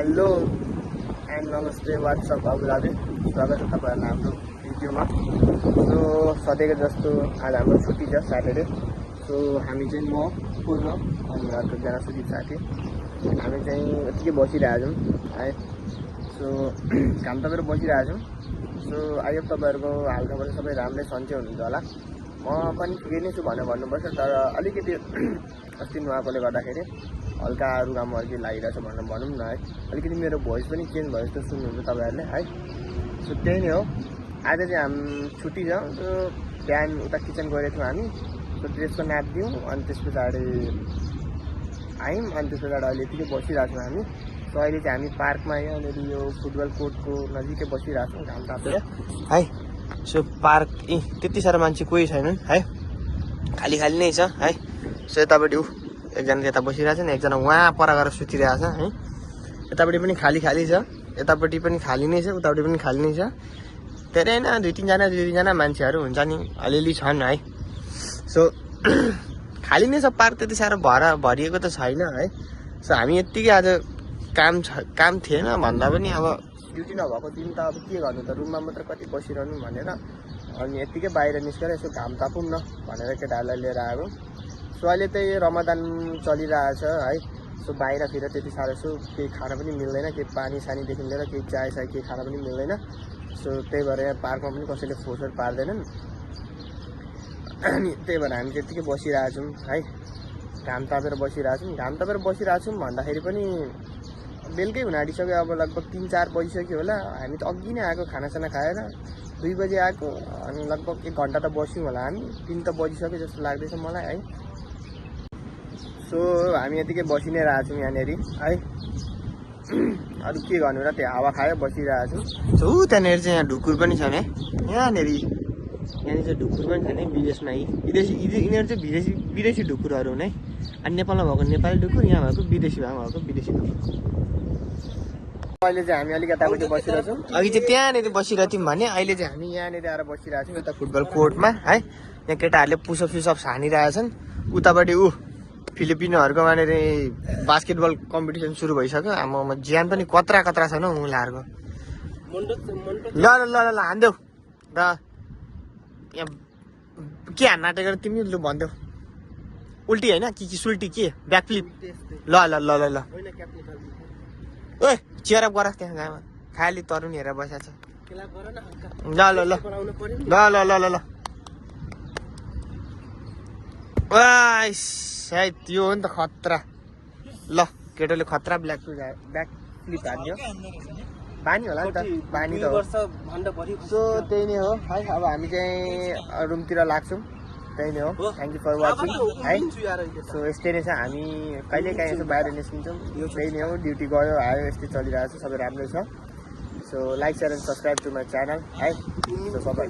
Hello and नमस्ते WhatsApp अभिलाले स्वागत छ तपाईँहरूलाई हाम्रो भिडियोमा। सो सधैँको जस्तो आज हाम्रो छुट्टी छ स्याटरडे। सो हामी चाहिँ म पूर्ण अनि अर्को एकजना सुजित साथी हामी चाहिँ यतिकै बसिरहेछौँ है। सो काम तपाईँ बसिरहेछौँ। सो आई होप तपाईँहरूको हालखबर सबै राम्रै सन्चै हुनुहुन्छ होला। म पनि ठिकै नै छु भनेर भन्नुपर्छ, तर अलिकति अस्ति नुहाएकोले गर्दाखेरि हल्का रुगामर्गी लागिरहेछ भनेर भनौँ न है। अलिकति मेरो भोइस पनि चेन्ज भयो जस्तो सुन्नुहुन्छ तपाईँहरूले है। सो त्यही नै हो। आज चाहिँ हामी छुट्टी छ। सो बिहान उता किचन गएको थियौँ हामी। सो ड्रेसको नाप दियौँ अनि त्यस पछाडि आयौँ अनि त्यस पछाडि अहिले यतिकै बसिरहेको छौँ हामी। सो अहिले चाहिँ हामी पार्कमा यहाँनिर यो फुटबल कोर्टको नजिकै बसिरहेको छौँ घाम तापेर है। सो पार्क त्यति साह्रो मान्छे कोही छैनन् है, खाली खाली नै छ है। सो यतापट्टि एकजना यता बसिरहेको छ नि, एकजना वहाँ पर गएर सुतिरहेको छ है। यतापट्टि पनि खाली खाली छ, यतापट्टि पनि खाली नै छ, उतापट्टि पनि खाली नै छ। धेरै होइन, दुई तिनजना मान्छेहरू हुन्छ नि, अलिअलि छन् है। सो खाली नै छ पार्क, त्यति साह्रो भरिएको त छैन है। सो हामी यत्तिकै आज काम थिएन भन्दा पनि अब ड्युटी नभएको दिन त अब के गर्नु त, रुममा मात्र कति बसिरहनु भनेर अनि यत्तिकै बाहिर निस्केर यसो घाम तापौँ न भनेर केटाहरूलाई लिएर आएको। सो अहिले चाहिँ रमदान चलिरहेछ है। सो बाहिरतिर त्यति साह्रो यसो केही खान पनि मिल्दैन, केही पानी सानीदेखि लिएर केही चाय केही खान पनि मिल्दैन। सो त्यही भएर यहाँ पार्कमा पनि कसैले फोर्सर पार्दैनन् अनि त्यही भएर हामी त्यत्तिकै बसिरहेछौँ है। घाम तापेर बसिरहेछौँ। घाम तापेर बसिरहेछौँ भन्दाखेरि पनि बेलुकै हुन आँटिसक्यो। अब लगभग 3-4 बजिसक्यो होला। हामी त अघि नै आएको, खानासाना खाएर 2 बजी आएको अनि लगभग 1 घन्टा त बस्यौँ होला हामी। 3 त बजिसक्यो जस्तो लाग्दैछ मलाई है। सो हामी यतिकै बसि नै रहेछौँ यहाँनिर है। अरू के गर्नु र, त्यो हावा खायो बसिरहेछौँ। सो त्यहाँनिर चाहिँ यहाँ ढुकुर पनि छ नि, यहाँनिर चाहिँ ढुकुर पनि छ नि। विदेशमा यिनीहरू चाहिँ विदेशी ढुकुरहरू हुन् है। अनि नेपालमा भएको नेपाली ढुकुर, यहाँ भएको विदेशी ढुकुर। अहिले चाहिँ हामी अलिक यतापट्टि बसिरहेछौँ। अघि चाहिँ त्यहाँनिर बसिरहेको थियौँ भने अहिले चाहिँ हामी यहाँनिर आएर बसिरहेको छौँ यता फुटबल कोर्टमा है। यहाँ केटाहरूले पुसअप हानिरहेछन्। उतापट्टि फिलिपिनोहरूको वहाँनिर बास्केटबल कम्पिटिसन सुरु भइसक्यो। आमामा ज्यान पनि कत्रा छ न उनीहरूको। ल ल ल ल हान्देऊ र यहाँ के हान्न आँटेको तिमी लु भनिदेऊ। उल्टी होइन कि सुल्टी के ब्याकफ्लिप। ल ल ल ल ल ओए चियर अप गर त्यहाँ गाउँमा खाली तरुनी हेरेर बसेको छ। ल ल ल ल ल ल ल ल सायद त्यो हो नि त खतरा। ल केटोले खतरा ब्याक फ्लिप हान्यो, बानी होला नि त, बानी त हो। सो त्यही नै हो है। अब हामी चाहिँ रुमतिर लाग्छौँ, त्यही नै हो। थ्याङ्क यू फर वाचिङ है। सो यस्तै नै छ, हामी कहिलेकाहीँ यसो बाहिर निस्किन्छौँ। त्यही नै हो, ड्युटी गयो आयो यस्तै चलिरहेको छ, सबै राम्रै छ। So like share and subscribe to my channel है। सो सबै